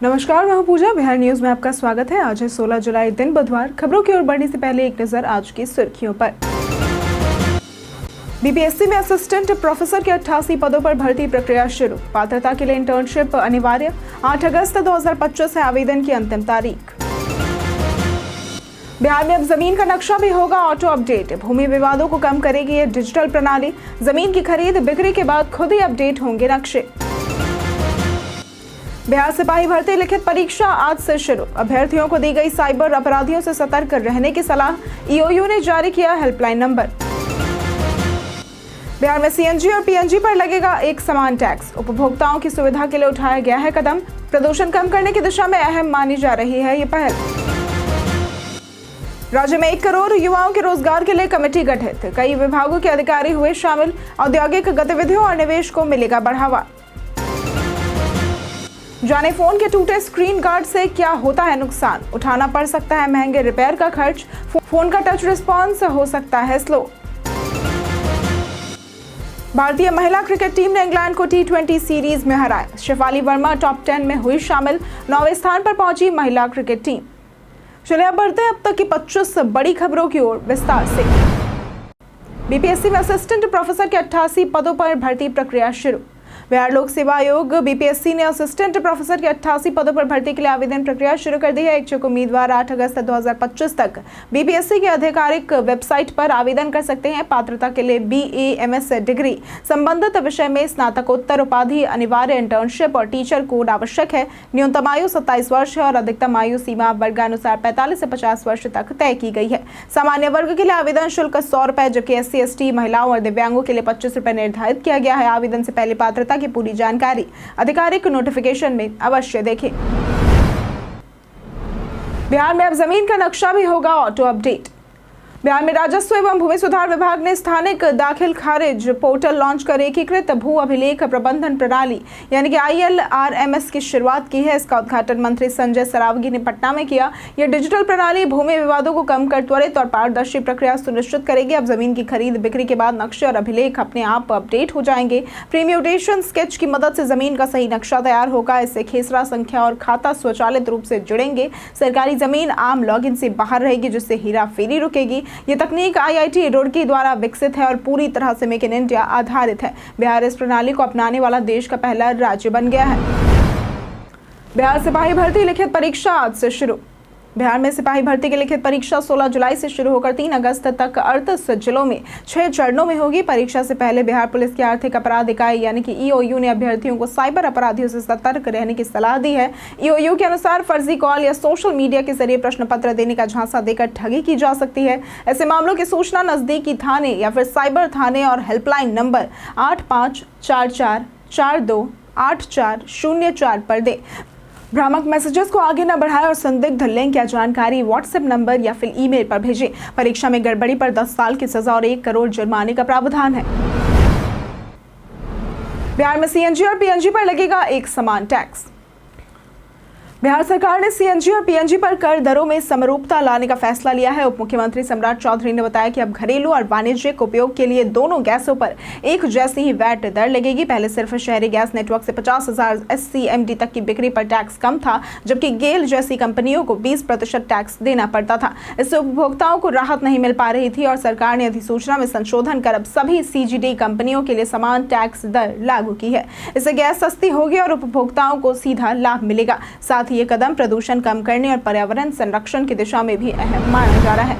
नमस्कार, मैं हूं पूजा। बिहार न्यूज में आपका स्वागत है। आज है 16 जुलाई, दिन बुधवार। खबरों की ओर बढ़ने से पहले एक नजर आज की सुर्खियों पर। बीपीएससी में असिस्टेंट प्रोफेसर के 88 पदों पर भर्ती प्रक्रिया शुरू। पात्रता के लिए इंटर्नशिप अनिवार्य। 8 अगस्त 2025 है आवेदन की अंतिम तारीख। बिहार में अब जमीन का नक्शा भी होगा ऑटो अपडेट। भूमि विवादों को कम करेगी ये डिजिटल प्रणाली। जमीन की खरीद बिक्री के बाद खुद ही अपडेट होंगे नक्शे। बिहार सिपाही भर्ती लिखित परीक्षा आज से शुरू। अभ्यर्थियों को दी गई साइबर अपराधियों से सतर्क रहने की सलाह। ईओयू ने जारी किया हेल्पलाइन नंबर। बिहार में सीएनजी और पीएनजी पर लगेगा एक समान टैक्स। उपभोक्ताओं की सुविधा के लिए उठाया गया है कदम। प्रदूषण कम करने की दिशा में अहम मानी जा रही है ये पहल। राज्य में 1 करोड़ युवाओं के रोजगार के लिए कमेटी गठित। कई विभागों के अधिकारी हुए शामिल। औद्योगिक गतिविधियों और निवेश को मिलेगा बढ़ावा। जाने फोन के टूटे स्क्रीन गार्ड से क्या होता है नुकसान। उठाना पड़ सकता है महंगे रिपेयर का खर्च। फोन का टच रिस्पॉन्स हो सकता है स्लो। भारतीय महिला क्रिकेट टीम ने इंग्लैंड को T20 सीरीज में हराया। शेफाली वर्मा टॉप 10 में हुई शामिल। 9वें स्थान पर पहुंची महिला क्रिकेट टीम। चलिए अब बढ़ते हैं अब तक की 25 बड़ी खबरों की ओर विस्तार से। बीपीएससी में असिस्टेंट प्रोफेसर के 88 पदों पर भर्ती प्रक्रिया शुरू। बिहार लोक सेवा आयोग बीपीएससी ने असिस्टेंट प्रोफेसर के 88 पदों पर भर्ती के लिए आवेदन प्रक्रिया शुरू कर दी है। इच्छुक उम्मीदवार 8 अगस्त 2025 तक बीपीएससी के आधिकारिक वेबसाइट पर आवेदन कर सकते हैं। पात्रता के लिए BA-MS डिग्री, संबंधित विषय में स्नातकोत्तर उपाधि अनिवार्य। इंटर्नशिप और टीचर कोड आवश्यक है। न्यूनतम आयु 27 वर्ष है और अधिकतम आयु सीमा वर्गानुसार 45 से 50 वर्ष तक तय की गई है। सामान्य वर्ग के लिए आवेदन शुल्क 100 रुपए, जबकि SC/ST महिलाओं और दिव्यांगों के लिए 25 रुपए निर्धारित किया गया है। आवेदन से पहले पात्रता की पूरी जानकारी आधिकारिक नोटिफिकेशन में अवश्य देखें। बिहार में अब जमीन का नक्शा भी होगा ऑटो अपडेट। बिहार में राजस्व एवं भूमि सुधार विभाग ने स्थानिक दाखिल खारिज पोर्टल लॉन्च कर एकीकृत भू अभिलेख प्रबंधन प्रणाली यानी कि ILRMS की शुरुआत की है। इसका उद्घाटन मंत्री संजय सरावगी ने पटना में किया। यह डिजिटल प्रणाली भूमि विवादों को कम कर त्वरित और पारदर्शी प्रक्रिया सुनिश्चित करेगी। अब जमीन की खरीद बिक्री के बाद नक्शे और अभिलेख अपने आप अपडेट हो जाएंगे। प्रीम्यूटेशन स्केच की मदद से जमीन का सही नक्शा तैयार होगा। इससे खेसरा संख्या और खाता स्वचालित रूप से जुड़ेंगे। सरकारी जमीन आम लॉगिन से बाहर रहेगी, जिससे हेराफेरी रुकेगी। ये तकनीक IIT रुड़की द्वारा विकसित है और पूरी तरह से मेक इन इंडिया आधारित है। बिहार इस प्रणाली को अपनाने वाला देश का पहला राज्य बन गया है। बिहार सिपाही भर्ती लिखित परीक्षा आज से शुरू। बिहार में सिपाही भर्ती की लिखित परीक्षा 16 जुलाई से शुरू होकर 3 अगस्त तक 38 जिलों में 6 चरणों में होगी। परीक्षा से पहले बिहार पुलिस की आर्थिक अपराध इकाई यानी कि EOU ने अभ्यर्थियों को साइबर अपराधियों से सतर्क रहने की सलाह दी है। EOU के अनुसार फर्जी कॉल या सोशल मीडिया के जरिए प्रश्न पत्र देने का झांसा देकर ठगी की जा सकती है। ऐसे मामलों की सूचना नजदीकी थाने या फिर साइबर थाने और हेल्पलाइन नंबर 8544428404 पर दे। भ्रामक मैसेजेस को आगे न बढ़ाएं और संदिग्ध लिंक या जानकारी व्हाट्सएप नंबर या फिर ईमेल पर भेजें। परीक्षा में गड़बड़ी पर 10 साल की सजा और 1 करोड़ जुर्माने का प्रावधान है। बिहार में CNG और PNG पर लगेगा एक समान टैक्स। बिहार सरकार ने CNG और PNG पर कर दरों में समरूपता लाने का फैसला लिया है। उप मुख्यमंत्री सम्राट चौधरी ने बताया कि अब घरेलू और वाणिज्यिक उपयोग के लिए दोनों गैसों पर एक जैसी ही वैट दर लगेगी। पहले सिर्फ शहरी गैस नेटवर्क से 50,000 SCMD तक की बिक्री पर टैक्स कम था, जबकि गेल जैसी कंपनियों को 20% टैक्स देना पड़ता था। इससे उपभोक्ताओं को राहत नहीं मिल पा रही थी और सरकार ने अधिसूचना में संशोधन कर अब सभी CGD कंपनियों के लिए समान टैक्स दर लागू की है। इससे गैस सस्ती होगी और उपभोक्ताओं को सीधा लाभ मिलेगा। साथ ही ये कदम प्रदूषण कम करने और पर्यावरण संरक्षण की दिशा में भी अहम माना जा रहा है।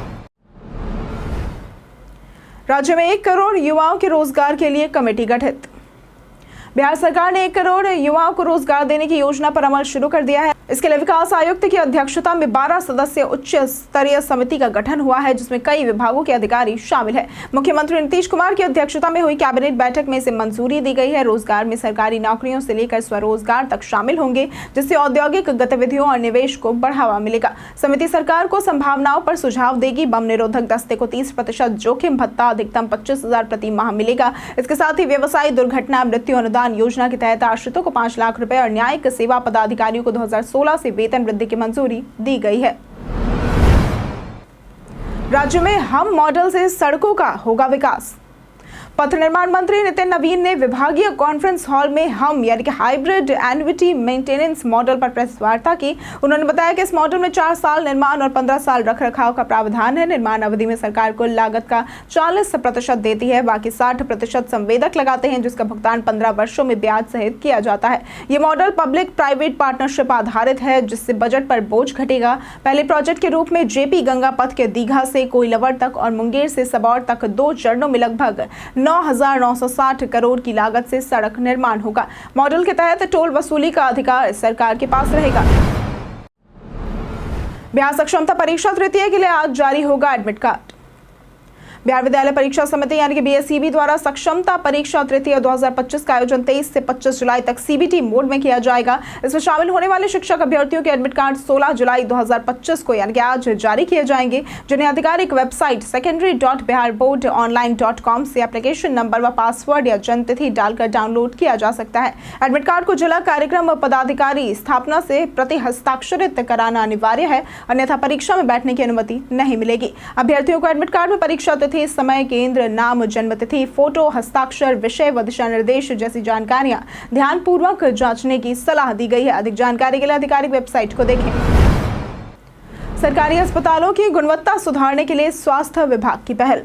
राज्य में 1 करोड़ युवाओं के रोजगार के लिए कमेटी गठित। बिहार सरकार ने 1 करोड़ युवाओं को रोजगार देने की योजना पर अमल शुरू कर दिया है। इसके लिए विकास आयुक्त की अध्यक्षता में 12 सदस्यीय उच्च स्तरीय समिति का गठन हुआ है, जिसमें कई विभागों के अधिकारी शामिल है। मुख्यमंत्री नीतीश कुमार की अध्यक्षता में हुई कैबिनेट बैठक में इसे मंजूरी दी गई है। रोजगार में सरकारी नौकरियों से लेकर स्वरोजगार तक शामिल होंगे, जिससे औद्योगिक गतिविधियों और निवेश को बढ़ावा मिलेगा। समिति सरकार को संभावनाओं पर सुझाव देगी। बम निरोधक दस्ते को 30% जोखिम भत्ता अधिकतम 25,000 प्रति माह मिलेगा। इसके साथ ही व्यवसायी दुर्घटना मृत्यु अनुदान योजना के तहत आश्रितों को 5 लाख रुपए और न्यायिक सेवा पदाधिकारियों को 2016 से वेतन वृद्धि की मंजूरी दी गई है। राज्य में हम मॉडल से सड़कों का होगा विकास। पथ निर्माण मंत्री नितिन नवीन ने विभागीय कॉन्फ्रेंस हॉल में हम यानी कि हाइब्रिड एन्युटी मेंटेनेंस मॉडल पर प्रेस वार्ता की। उन्होंने बताया कि इस मॉडल में 4 साल निर्माण और 15 साल रखरखाव का प्रावधान है। निर्माण अवधि में सरकार कुल लागत का 40% देती है, बाकी 60% संवेदक लगाते हैं, जिसका भुगतान 15 वर्षों में ब्याज सहित किया जाता है। ये मॉडल पब्लिक प्राइवेट पार्टनरशिप आधारित है, जिससे बजट पर बोझ घटेगा। पहले प्रोजेक्ट के रूप में जेपी गंगा पथ के दीघा से कोइलवर तक और मुंगेर से सबौर तक 2 चरणों में लगभग 9,960 करोड़ की लागत से सड़क निर्माण होगा। मॉडल के तहत टोल वसूली का अधिकार सरकार के पास रहेगा। बिहार सक्षमता परीक्षा तृतीय के लिए आज जारी होगा एडमिट कार्ड। बिहार विद्यालय परीक्षा समिति यानी कि बीएसईबी द्वारा सक्षमता परीक्षा तृतीय 2025 का आयोजन 23 से 25 जुलाई तक सीबीटी मोड में किया जाएगा। इसमें शामिल होने वाले शिक्षक अभ्यर्थियों के एडमिट कार्ड 16 जुलाई 2025 को यानी कि आज जारी किए जाएंगे, जिन्हें आधिकारिक वेबसाइट secondary.biharboardonline.com से एप्लीकेशन नंबर व पासवर्ड या जन्मतिथि डालकर डाउनलोड किया जा सकता है। एडमिट कार्ड को जिला कार्यक्रम पदाधिकारी स्थापना से प्रति हस्ताक्षरित कराना अनिवार्य है, अन्यथा परीक्षा में बैठने की अनुमति नहीं मिलेगी। अभ्यर्थियों को एडमिट कार्ड में परीक्षा समय, केंद्र, नाम, जन्मतिथि, फोटो, हस्ताक्षर, विषय व दिशा निर्देश जैसी जानकारियां ध्यानपूर्वक जांचने की सलाह दी गई है। अधिक जानकारी के लिए आधिकारिक वेबसाइट को देखें। सरकारी अस्पतालों की गुणवत्ता सुधारने के लिए स्वास्थ्य विभाग की पहल।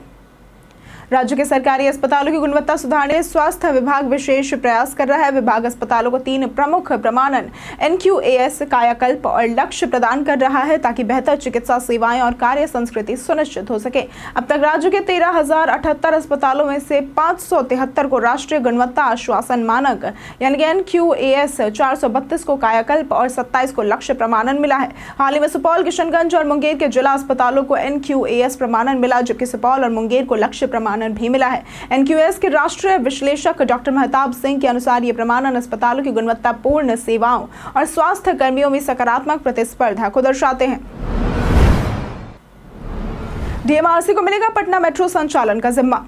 राज्य के सरकारी अस्पतालों की गुणवत्ता सुधारने स्वास्थ्य विभाग विशेष प्रयास कर रहा है। विभाग अस्पतालों को 3 प्रमुख प्रमाणन NQAS, कायाकल्प और लक्ष्य प्रदान कर रहा है, ताकि बेहतर चिकित्सा सेवाएं और कार्य संस्कृति सुनिश्चित हो सके। अब तक राज्य के 13,078 अस्पतालों में से 573 को राष्ट्रीय गुणवत्ता आश्वासन मानक यानी कि NQAS, 432 को कायाकल्प और 27 को लक्ष्य प्रमाणन मिला है। हाल ही में सुपौल, किशनगंज और मुंगेर के जिला अस्पतालों को NQAS प्रमाणन मिला, जबकि सुपौल और मुंगेर को लक्ष्य प्रमाणन भी मिला है। NQAS के राष्ट्रीय विश्लेषक डॉक्टर महताब सिंह के अनुसार ये प्रमाणन अस्पतालों की गुणवत्तापूर्ण सेवाओं और स्वास्थ्य कर्मियों में सकारात्मक प्रतिस्पर्धा को दर्शाते हैं। DMRC को मिलेगा पटना मेट्रो संचालन का जिम्मा।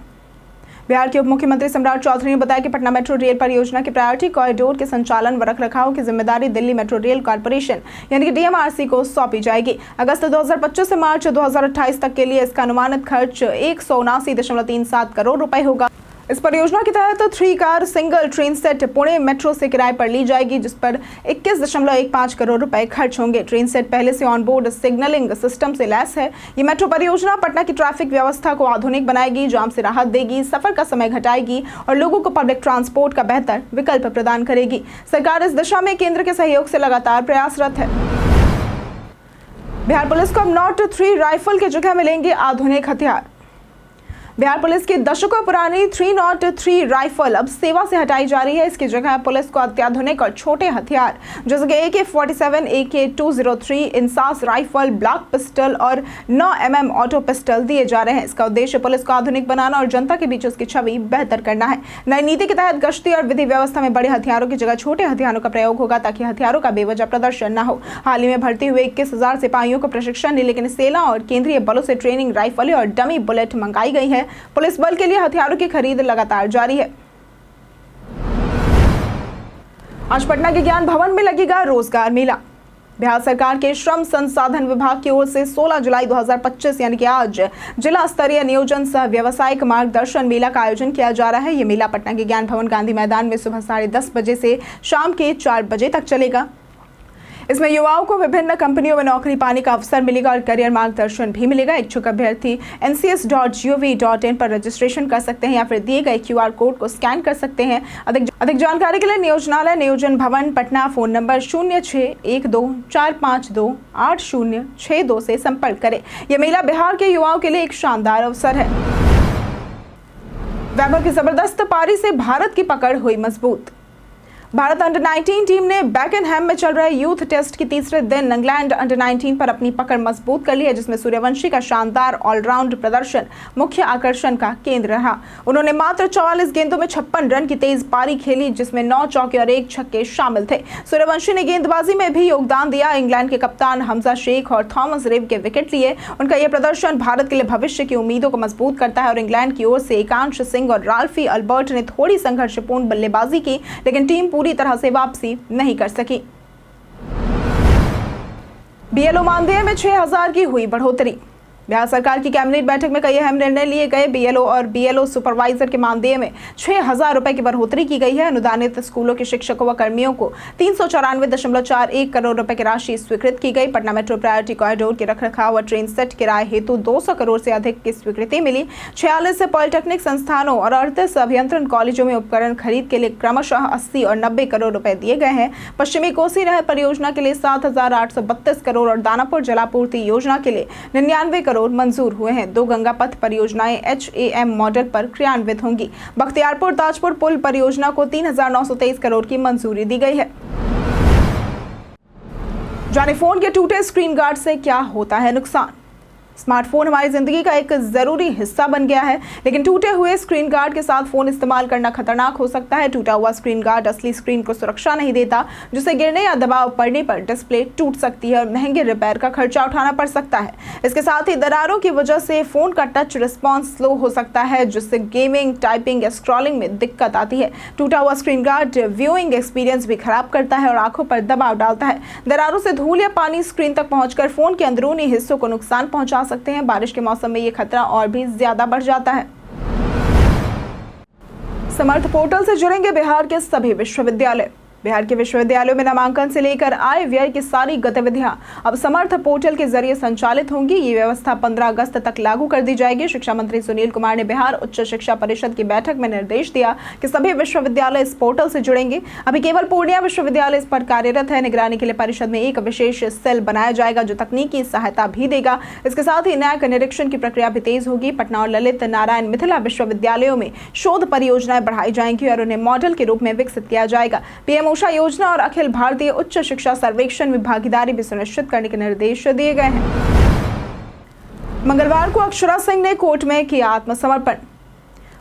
बिहार के उप मुख्यमंत्री सम्राट चौधरी ने बताया कि पटना मेट्रो रेल परियोजना के प्रायोरिटी कॉरिडोर के संचालन व रखरखाव की जिम्मेदारी दिल्ली मेट्रो रेल कॉर्पोरेशन यानी कि DMRC को सौंपी जाएगी। अगस्त 2025 से मार्च 2028 तक के लिए इसका अनुमानित खर्च 179.37 करोड़ रुपए होगा। इस परियोजना के तहत 3 car single train set Pune metro से किराए पर ली जाएगी, जिस पर 21.15 करोड़ रुपए खर्च होंगे। ट्रेन सेट पहले से ऑनबोर्ड सिग्नलिंग सिस्टम से लैस है। ये मेट्रो परियोजना पटना की ट्रैफिक व्यवस्था को आधुनिक बनाएगी, जाम से राहत देगी, सफर का समय घटाएगी और लोगों को पब्लिक ट्रांसपोर्ट का बेहतर विकल्प प्रदान करेगी। सरकार इस दिशा में केंद्र के सहयोग से लगातार प्रयासरत है। बिहार पुलिस को अब नॉट 3 राइफल की जगह मिलेंगे आधुनिक हथियार। बिहार पुलिस की दशकों पुरानी 303 राइफल अब सेवा से हटाई जा रही है। इसकी जगह पुलिस को अत्याधुनिक और छोटे हथियार जैसे कि AK-47, AK-203, INSAS rifle, block pistol और 9 mm ऑटो पिस्टल दिए जा रहे हैं। इसका उद्देश्य पुलिस को आधुनिक बनाना और जनता के बीच उसकी छवि बेहतर करना है। नई नीति के तहत गश्ती और विधि व्यवस्था में बड़े हथियारों की जगह छोटे हथियारों का प्रयोग होगा, ताकि हथियारों का बेवजह प्रदर्शन न हो। हाल ही में भर्ती हुए 21,000 सिपाहियों को प्रशिक्षण नहीं, लेकिन सेना और केंद्रीय बलों से ट्रेनिंग, राइफलें और डमी बुलेट मंगाई गई है। पुलिस बल के लिए हथियारों की खरीद लगातार जारी है। आज पटना के ज्ञान भवन में लगेगा रोजगार मेला। बिहार सरकार के श्रम संसाधन विभाग की ओर से 16 जुलाई 2025 यानी कि आज जिला स्तरीय नियोजन सह व्यवसायिक मार्गदर्शन मेला का आयोजन किया जा रहा है। ये मेला पटना के ज्ञान भवन गांधी मैदान में सुबह 10:30 बजे से शाम के 4 बजे तक चलेगा। इसमें युवाओं को विभिन्न कंपनियों में नौकरी पाने का अवसर मिलेगा और करियर मार्गदर्शन भी मिलेगा। इच्छुक अभ्यर्थी ncs.gov.in पर रजिस्ट्रेशन कर सकते हैं या फिर दिए गए QR कोड को स्कैन कर सकते हैं। अधिक जानकारी के लिए नियोजनालय नियोजन भवन पटना, फोन नंबर 0612452862 से संपर्क करें। यह मेला बिहार के युवाओं के लिए एक शानदार अवसर है। वैभव की जबरदस्त पारी से भारत की पकड़ हुई मजबूत। भारत अंडर-19 टीम ने बैकेनहैम में चल रहे यूथ टेस्ट की तीसरे दिन इंग्लैंड अंडर-19 पर अपनी पकड़ मजबूत कर ली है, जिसमें सूर्यवंशी का शानदार ऑलराउंड प्रदर्शन मुख्य आकर्षण का केंद्र रहा। उन्होंने मात्र 44 गेंदों में 56 रन की तेज पारी खेली, जिसमें 9 चौके और 1 छक्के शामिल थे। सूर्यवंशी ने गेंदबाजी में भी योगदान दिया। इंग्लैंड के कप्तान हमजा शेख और थॉमस रेव के विकेट लिए। उनका यह प्रदर्शन भारत के लिए भविष्य की उम्मीदों को मजबूत करता है और इंग्लैंड की ओर से एकांश सिंह और राल्फी अल्बर्ट ने थोड़ी संघर्षपूर्ण बल्लेबाजी की, लेकिन टीम पूरी तरह से वापसी नहीं कर सकी। BLO मानदेय में 6,000 की हुई बढ़ोतरी। बिहार सरकार की कैबिनेट बैठक में कई अहम निर्णय लिए गए। बीएलओ और बीएलओ सुपरवाइजर के मानदेय में 6,000 रुपए की बढ़ोतरी की गई है। अनुदानित स्कूलों के शिक्षकों व कर्मियों को 394.41 करोड़ रुपए की राशि स्वीकृत की गई। पटना मेट्रो प्रायोरिटी कॉरिडोर के रखरखाव और ट्रेन सेट किराए हेतु 200 करोड़ से अधिक की स्वीकृति मिली। 46 पॉलिटेक्निक संस्थानों और 38 अभियंत्रण कॉलेजों में उपकरण खरीद के लिए क्रमशः 80 और 90 करोड़ रुपए दिए गए हैं। पश्चिमी कोसी नहर परियोजना के लिए 7,832 करोड़ और दानापुर जलापूर्ति योजना के लिए 99 करोड़ मंजूर हुए हैं। 2 गंगा पथ परियोजनाएं HAM मॉडल पर क्रियान्वित होंगी। बख्तियारपुर ताजपुर पुल परियोजना को 3,923 करोड़ की मंजूरी दी गई है। जाने फोन के टूटे स्क्रीन गार्ड से क्या होता है नुकसान। स्मार्टफोन हमारी जिंदगी का एक जरूरी हिस्सा बन गया है, लेकिन टूटे हुए स्क्रीन गार्ड के साथ फोन इस्तेमाल करना खतरनाक हो सकता है। टूटा हुआ स्क्रीन गार्ड असली स्क्रीन को सुरक्षा नहीं देता, जिससे गिरने या दबाव पड़ने पर डिस्प्ले टूट सकती है और महंगे रिपेयर का खर्चा उठाना पड़ सकता है। इसके साथ ही दरारों की वजह से फोन का टच रिस्पॉन्स स्लो हो सकता है, जिससे गेमिंग, टाइपिंग या स्क्रॉलिंग में दिक्कत आती है। टूटा हुआ स्क्रीन गार्ड व्यूइंग एक्सपीरियंस भी खराब करता है और आंखों पर दबाव डालता है। दरारों से धूल या पानी स्क्रीन तक पहुंचकर फोन के अंदरूनी हिस्सों को नुकसान पहुंचा सकते हैं। बारिश के मौसम में ये खतरा और भी ज्यादा बढ़ जाता है। समर्थ पोर्टल से जुड़ेंगे बिहार के सभी विश्वविद्यालय। बिहार के विश्वविद्यालयों में नामांकन से लेकर आय व्यय की सारी गतिविधियां अब समर्थ पोर्टल के जरिए संचालित होंगी। ये व्यवस्था 15 अगस्त तक लागू कर दी जाएगी। शिक्षा मंत्री सुनील कुमार ने बिहार उच्च शिक्षा परिषद की बैठक में निर्देश दिया कि सभी विश्वविद्यालय इस पोर्टल से जुड़ेंगे। अभी केवल पूर्णिया विश्वविद्यालय इस पर कार्यरत है। निगरानी के लिए परिषद में एक विशेष सेल बनाया जाएगा जो तकनीकी सहायता भी देगा। इसके साथ ही न्यायिक निरीक्षण की प्रक्रिया भी तेज होगी। पटना और ललित नारायण मिथिला विश्वविद्यालयों में शोध परियोजनाएं बढ़ाई जाएंगी और उन्हें मॉडल के रूप में विकसित किया जाएगा। पीएम ऊषा योजना और अखिल भारतीय उच्च शिक्षा सर्वेक्षण में भागीदारी भी सुनिश्चित करने के निर्देश दिए गए हैं। मंगलवार को अक्षरा सिंह ने कोर्ट में किया आत्मसमर्पण।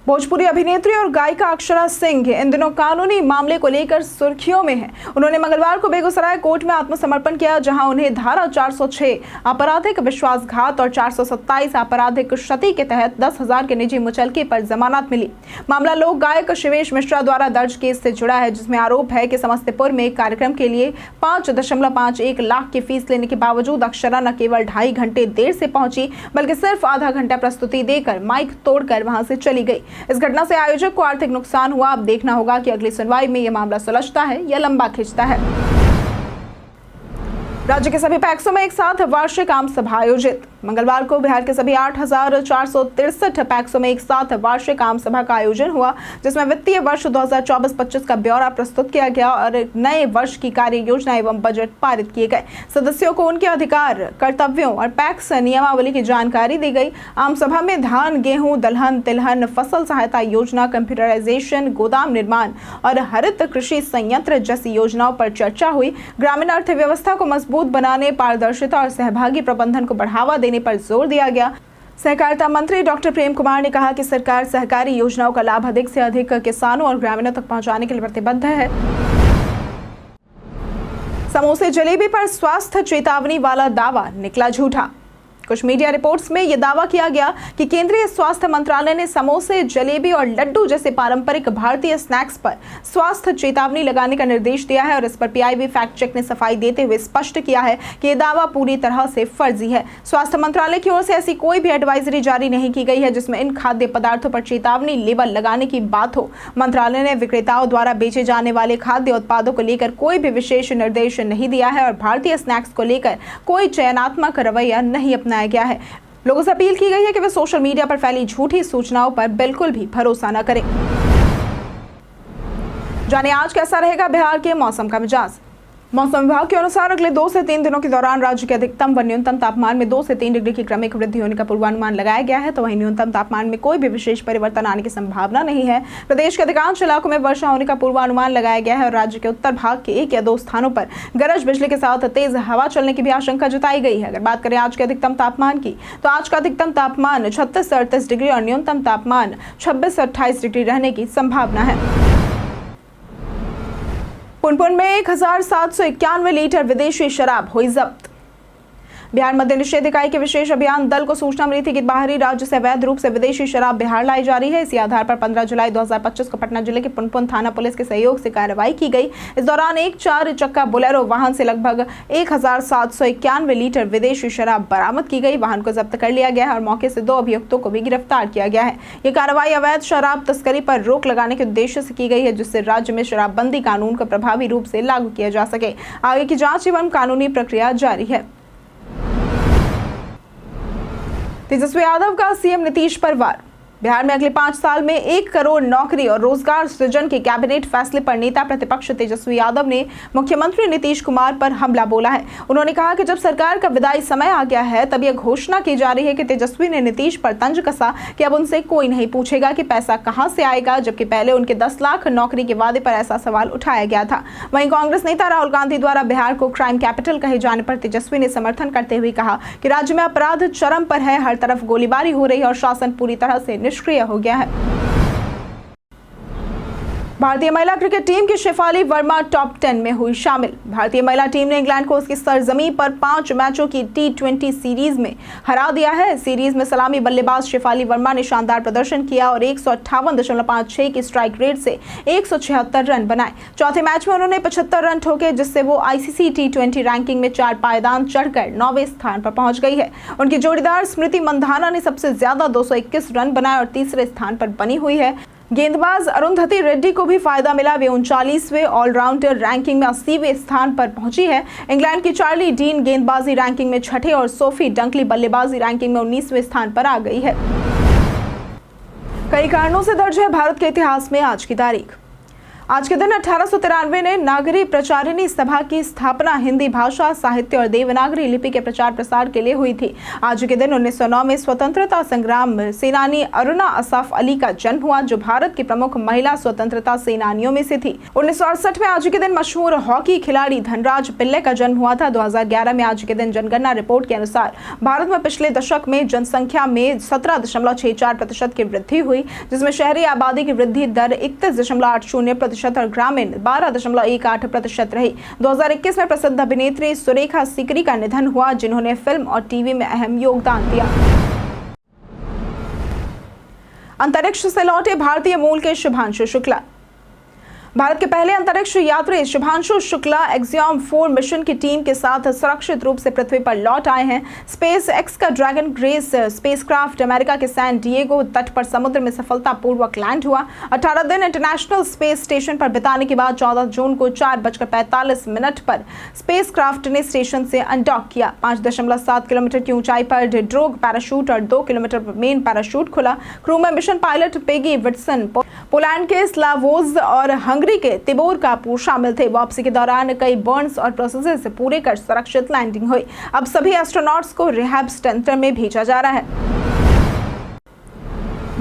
भोजपुरी अभिनेत्री और गायिका अक्षरा सिंह इन दिनों कानूनी मामले को लेकर सुर्खियों में है। उन्होंने मंगलवार को बेगूसराय कोर्ट में आत्मसमर्पण किया, जहां उन्हें धारा 406 आपराधिक विश्वासघात और 427 आपराधिक क्षति के तहत 10,000 के निजी मुचलके पर जमानत मिली। मामला लोक गायक शिवेश मिश्रा द्वारा दर्ज केस से जुड़ा है, जिसमें आरोप है कि समस्तीपुर में एक कार्यक्रम के लिए 5.51 लाख की फीस लेने के बावजूद अक्षरा न केवल 2.5 घंटे देर से पहुंची, बल्कि सिर्फ आधा घंटा प्रस्तुति देकर माइक तोड़कर वहां से चली गई। इस घटना से आयोजक को आर्थिक नुकसान हुआ। अब देखना होगा कि अगली सुनवाई में यह मामला सुलझता है या लंबा खिंचता है। राज्य के सभी पैक्सों में एक साथ वार्षिक आम सभा आयोजित। मंगलवार को बिहार के सभी 8,463 पैक्सों में एक साथ वार्षिक आम सभा का आयोजन हुआ, जिसमें वित्तीय वर्ष 2024-25 का ब्यौरा प्रस्तुत किया गया और नए वर्ष की कार्य योजना एवं बजट पारित किए गए। सदस्यों को उनके अधिकार, कर्तव्यों और पैक्स नियमावली की जानकारी दी गई। आम सभा में धान, गेहूं, दलहन, तिलहन, फसल सहायता योजना, कंप्यूटराइजेशन, गोदाम निर्माण और हरित कृषि संयंत्र जैसी योजनाओं पर चर्चा हुई। ग्रामीण अर्थव्यवस्था को मजबूत बनाने, पारदर्शिता और सहभागी प्रबंधन को बढ़ावा देने पर जोर दिया गया। सहकारिता मंत्री डॉक्टर प्रेम कुमार ने कहा कि सरकार सहकारी योजनाओं का लाभ अधिक से अधिक किसानों और ग्रामीणों तक पहुंचाने के लिए प्रतिबद्ध है। समोसे जलेबी पर स्वास्थ्य चेतावनी वाला दावा निकला झूठा। कुछ मीडिया रिपोर्ट्स में यह दावा किया गया कि केंद्रीय स्वास्थ्य मंत्रालय ने समोसे, जलेबी और लड्डू जैसे पारंपरिक भारतीय स्नैक्स पर स्वास्थ्य चेतावनी लगाने का निर्देश दिया है और इस पर पीआईबी फैक्ट चेक ने सफाई देते हुए स्पष्ट किया है कि यह दावा पूरी तरह से फर्जी है। स्वास्थ्य मंत्रालय की ओर से ऐसी कोई भी एडवाइजरी जारी नहीं की गई है जिसमें इन खाद्य पदार्थों पर चेतावनी लेबल लगाने की बात हो। मंत्रालय ने विक्रेताओं द्वारा बेचे जाने वाले खाद्य उत्पादों को लेकर कोई भी विशेष निर्देश नहीं दिया है और भारतीय स्नैक्स को लेकर कोई चयनात्मक रवैया नहीं अपनाया गया है। लोगों से अपील की गई है कि वे सोशल मीडिया पर फैली झूठी सूचनाओं पर बिल्कुल भी भरोसा न करें। जानिए आज कैसा रहेगा बिहार के मौसम का मिजाज। मौसम विभाग के अनुसार अगले 2 से 3 दिनों के दौरान राज्य के अधिकतम व न्यूनतम तापमान में 2 से 3 डिग्री की क्रमिक वृद्धि होने का पूर्वानुमान लगाया गया है, तो वहीं न्यूनतम तापमान में कोई भी विशेष परिवर्तन आने की संभावना नहीं है। प्रदेश के अधिकांश इलाकों में वर्षा होने का पूर्वानुमान लगाया गया है और राज्य के उत्तर भाग के 1 या 2 स्थानों पर गरज बिजली के साथ तेज हवा चलने की भी आशंका जताई गई है। अगर बात करें आज के अधिकतम तापमान की, तो आज का अधिकतम तापमान 36 से 38 डिग्री और न्यूनतम तापमान 26 से 28 डिग्री रहने की संभावना है। पुनपुन में 1,791 लीटर विदेशी शराब हुई जब्त। बिहार मद्य निषेध इकाई के विशेष अभियान दल को सूचना मिली थी कि बाहरी राज्य से अवैध रूप से विदेशी शराब बिहार लाई जा रही है। इसी आधार पर 15 जुलाई 2025 को पटना जिले के पुनपुन थाना पुलिस के सहयोग से कार्रवाई की गई। इस दौरान एक 4 चक्का बोलेरो वाहन से लगभग 1791 लीटर विदेशी शराब बरामद की गई। वाहन को जब्त कर लिया गया है और मौके से 2 अभियुक्तों को भी गिरफ्तार किया गया है। ये कार्रवाई अवैध शराब तस्करी पर रोक लगाने के उद्देश्य से की गई है, जिससे राज्य में शराबबंदी कानून को प्रभावी रूप से लागू किया जा सके। आगे की जांच एवं कानूनी प्रक्रिया जारी है। तेजस्वी यादव का सीएम नीतीश पर वार। बिहार में अगले 5 साल में 1 करोड़ नौकरी और रोजगार सृजन के कैबिनेट फैसले पर नेता प्रतिपक्ष तेजस्वी यादव ने मुख्यमंत्री नीतीश कुमार पर हमला बोला है। उन्होंने कहा कि जब सरकार का विदाई समय आ गया है तब यह घोषणा की जा रही है कि तेजस्वी ने नीतीश पर तंज कसा कि अब उनसे कोई नहीं पूछेगा कि पैसा कहां से आएगा, जबकि पहले उनके 10 लाख नौकरी के वादे पर ऐसा सवाल उठाया गया था। वहीं कांग्रेस नेता राहुल गांधी द्वारा बिहार को क्राइम कैपिटल कहे जाने पर तेजस्वी ने समर्थन करते हुए कहा कि राज्य में अपराध चरम पर है, हर तरफ गोलीबारी हो रही है और शासन पूरी तरह से निष्क्रिय हो गया है। भारतीय महिला क्रिकेट टीम की शेफाली वर्मा टॉप 10 में हुई शामिल। भारतीय महिला टीम ने इंग्लैंड को उसकी सरजमी पर 5 मैचों की T20 सीरीज में हरा दिया है। सीरीज में सलामी बल्लेबाज शेफाली वर्मा ने शानदार प्रदर्शन किया और 158.56 की स्ट्राइक रेट से 176 रन बनाए। चौथे मैच में उन्होंने 75 रन ठोके, जिससे वो ICC T20 रैंकिंग में 4 पायदान चढ़कर 9वें स्थान पर पहुंच गई है। उनकी जोड़ीदार स्मृति मंधाना ने सबसे ज्यादा 221 रन बनाए और तीसरे स्थान पर बनी हुई है। गेंदबाज अरुंधति रेड्डी को भी फायदा मिला। वे 39वें ऑलराउंडर रैंकिंग में 80वें स्थान पर पहुंची है। इंग्लैंड की चार्ली डीन गेंदबाजी रैंकिंग में 6ठे और सोफी डंकली बल्लेबाजी रैंकिंग में 19वें स्थान पर आ गई है। कई कारणों से दर्ज है भारत के इतिहास में आज की तारीख। आज के दिन 1893 ने नागरी प्रचारिणी सभा की स्थापना हिंदी भाषा, साहित्य और देवनागरी लिपि के प्रचार प्रसार के लिए हुई थी। आज के दिन 1909 में स्वतंत्रता संग्राम सेनानी अरुणा असफ अली का जन्म हुआ, जो भारत की प्रमुख महिला स्वतंत्रता सेनानियों में से थी। 1968 में आज के दिन मशहूर हॉकी खिलाड़ी धनराज पिल्ले का जन्म हुआ था। 2011 में आज के दिन जनगणना रिपोर्ट के अनुसार भारत में पिछले दशक में जनसंख्या में 17.64% की वृद्धि हुई, जिसमें शहरी आबादी की वृद्धि दर 31.80% और ग्रामीण 12.18% रही। 2021 में प्रसिद्ध अभिनेत्री सुरेखा सिकरी का निधन हुआ, जिन्होंने फिल्म और टीवी में अहम योगदान दिया। अंतरिक्ष से लौटे भारतीय मूल के शुभांशु शुक्ला। भारत के पहले अंतरिक्ष यात्री शुभांशु शुक्ला एक्सियम 4 मिशन की टीम के साथ सुरक्षित रूप से पृथ्वी पर लौट आए हैं। स्पेस एक्स का ड्रैगन ग्रेस स्पेसक्राफ्ट अमेरिका के सैन डिएगो तट पर समुद्र में सफलतापूर्वक लैंड हुआ। 18 दिन इंटरनेशनल स्पेस स्टेशन पर बिताने के बाद 14 जून को 4:45 पर स्पेसक्राफ्ट ने स्टेशन से अनडॉक किया। 5.7 किलोमीटर की ऊंचाई पर ड्रोग पैराशूट और 2 किलोमीटर पर मेन पैराशूट खुला। क्रू में mission pilot Peggy Whitson, Poland के स्लावोज और हंगरी के तिबोर कापूर शामिल थे। वापसी के दौरान कई बर्न्स और प्रोसेसेस से पूरे कर सुरक्षित लैंडिंग हुई। अब सभी एस्ट्रोनॉट्स को रिहैब सेंटर में भेजा जा रहा है।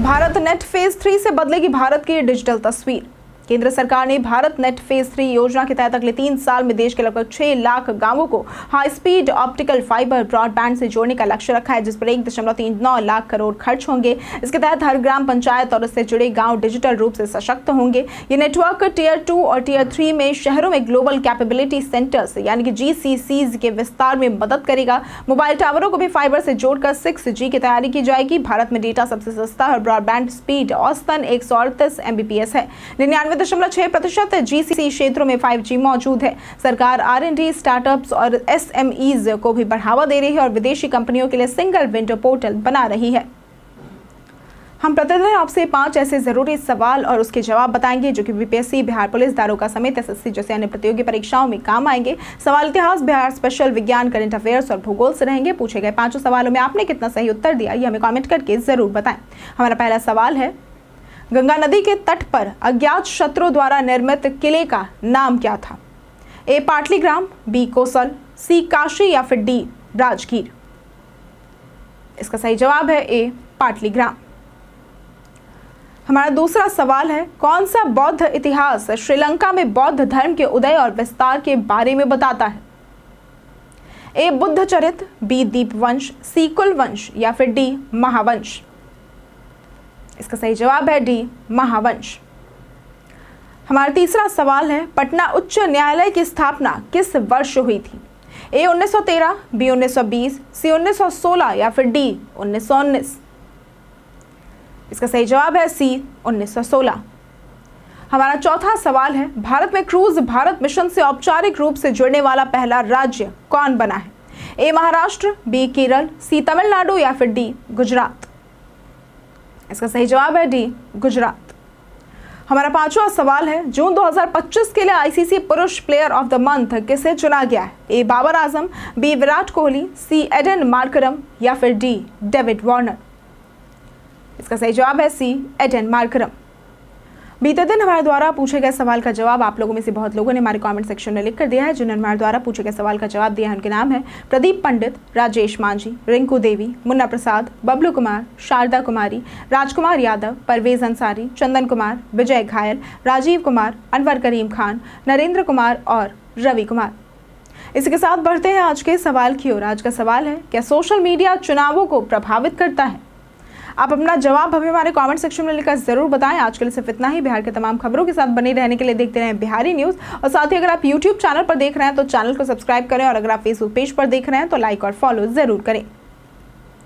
भारत नेट फेज 3 से बदलेगी भारत की डिजिटल तस्वीर। केंद्र सरकार ने भारत नेट फेज 3 योजना के तहत अगले 3 साल में देश के लगभग 6 लाख गांवों को high speed optical fibre broadband से जोड़ने का लक्ष्य रखा है, जिस पर 1.39 लाख करोड़ खर्च होंगे। इसके तहत हर ग्राम पंचायत और इससे जुड़े गांव डिजिटल रूप से सशक्त होंगे। ये नेटवर्क टियर 2 और टियर 3 में शहरों में ग्लोबल कैपेबिलिटी सेंटर्स यानी कि GCCs के विस्तार में मदद करेगा। मोबाइल टावरों को भी फाइबर से जोड़कर 6G की तैयारी की जाएगी। भारत में डेटा सबसे सस्ता और ब्रॉडबैंड स्पीड औसतन 138 Mbps है। 99.6% GCC क्षेत्रों में 5G मौजूद है। सरकार R&D, स्टार्टअप्स और SMEs को भी बढ़ावा दे रही है और विदेशी कंपनियों के लिए सिंगल विंडो पोर्टल बना रही है। हम प्रतिदिन आपसे 5 ऐसे जरूरी सवाल और उसके जवाब बताएंगे जो कि BPSC, बिहार पुलिस, दारोगा समेत SSC जैसे अन्य प्रतियोगी परीक्षाओं में काम आएंगे। सवाल इतिहास, बिहार स्पेशल, विज्ञान, करंट अफेयर्स और भूगोल से रहेंगे। पूछे गए 5 सवालों में आपने कितना सही उत्तर दिया ये हमें कमेंट करके जरूर बताएं। हमारा पहला सवाल है, गंगा नदी के तट पर अज्ञात शत्रु द्वारा निर्मित किले का नाम क्या था? A Pataligram, B Kosal, C Kashi या फिर D राजगीर। इसका सही जवाब है A पाटलीग्राम। हमारा दूसरा सवाल है, कौन सा बौद्ध इतिहास श्रीलंका में बौद्ध धर्म के उदय और विस्तार के बारे में बताता है? A Buddha Charit, B Dipavamsa, C कुलवंश या फिर D महावंश। इसका सही जवाब है डी महावंश। हमारा तीसरा सवाल है, पटना उच्च न्यायालय की स्थापना किस वर्ष हुई थी? ए 1913, बी 1920, सी 1916 या फिर डी 1919। इसका सही जवाब है सी 1916। हमारा चौथा सवाल है, भारत में क्रूज भारत मिशन से औपचारिक रूप से जुड़ने वाला पहला राज्य कौन बना है? ए महाराष्ट्र, बी केरल, सी तमिलनाडु या फिर डी गुजरात। इसका सही जवाब है डी गुजरात। हमारा पांचवा सवाल है, जून 2025 के लिए आईसीसी पुरुष प्लेयर ऑफ द मंथ किसे चुना गया है? ए बाबर आजम, बी विराट कोहली, सी एडन मार्करम या फिर डी डेविड वार्नर। इसका सही जवाब है सी एडन मार्करम। बीते दिन हमारे द्वारा पूछे गए सवाल का जवाब आप लोगों में से बहुत लोगों ने हमारे कमेंट सेक्शन में लिख कर दिया है। जिन्होंने हमारे द्वारा पूछे गए सवाल का जवाब दिया है उनके नाम है प्रदीप पंडित, राजेश मांझी, रिंकू देवी, मुन्ना प्रसाद, बबलू कुमार, शारदा कुमारी, राजकुमार यादव, परवेज अंसारी, चंदन कुमार, विजय घायल, राजीव कुमार, अनवर करीम खान, नरेंद्र कुमार और रवि कुमार। इसी के साथ बढ़ते हैं आज के सवाल की ओर। आज का सवाल है, क्या सोशल मीडिया चुनावों को प्रभावित करता है? आप अपना जवाब हमें हमारे कमेंट सेक्शन में लिखकर जरूर बताएं। आज के लिए सिर्फ इतना ही। बिहार के तमाम खबरों के साथ बने रहने के लिए देखते रहें बिहारी न्यूज़। और साथ ही अगर आप यूट्यूब चैनल पर देख रहे हैं तो चैनल को सब्सक्राइब करें, और अगर आप फेसबुक पेज पर देख रहे हैं तो लाइक और फॉलो जरूर करें।